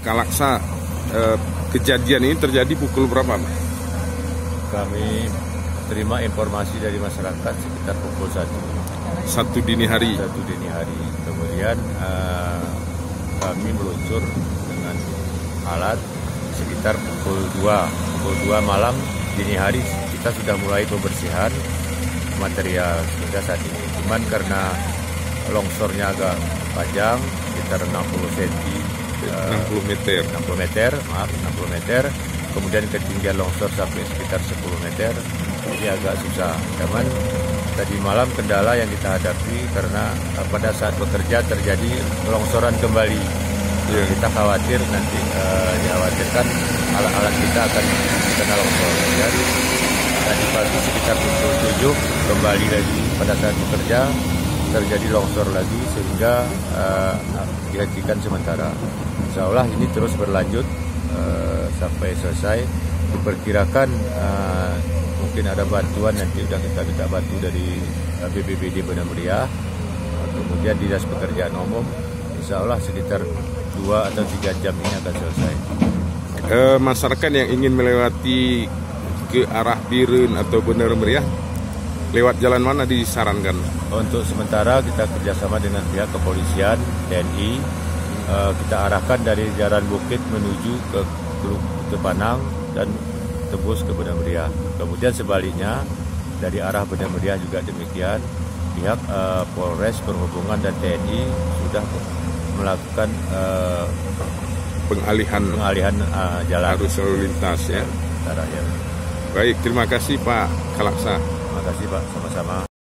Kalaksa, kejadian ini terjadi pukul berapa, Pak? Kami terima informasi dari masyarakat sekitar pukul 1 dini hari. Kemudian kami meluncur dengan alat sekitar pukul 2 malam dini hari. Kita sudah mulai pembersihan material hingga saat ini. Cuman karena longsornya agak panjang, sekitar 60 meter, kemudian ketinggian longsor sampai sekitar 10 meter, jadi agak susah. Cuman tadi malam kendala yang kita hadapi karena pada saat bekerja terjadi longsoran kembali. Kita khawatir nanti dikhawatirkan alat-alat kita akan kena longsor. Jadi tadi pagi sekitar pukul 7 kembali lagi pada saat bekerja terjadi longsor lagi sehingga dihentikan sementara. Insya Allah ini terus berlanjut sampai selesai. Diperkirakan mungkin ada bantuan, nanti sudah kita minta bantu dari BPBD Benar Meriah, kemudian Dinas Pekerjaan Umum. Insya Allah sekitar 2 atau 3 jam ini akan selesai. Masyarakat yang ingin melewati ke arah Biren atau Benar Meriah, lewat jalan mana disarankan? Untuk sementara kita kerjasama dengan pihak kepolisian, TNI, kita arahkan dari Jalan Bukit menuju ke Panang dan tembus ke Benar Meriah. Kemudian sebaliknya dari arah Benar Meriah juga demikian. Pihak Polres, Perhubungan dan TNI sudah melakukan pengalihan jalan arus lalu lintas ya. Ya. Baik, terima kasih Pak Kalaksa. Terima kasih Pak, sama-sama.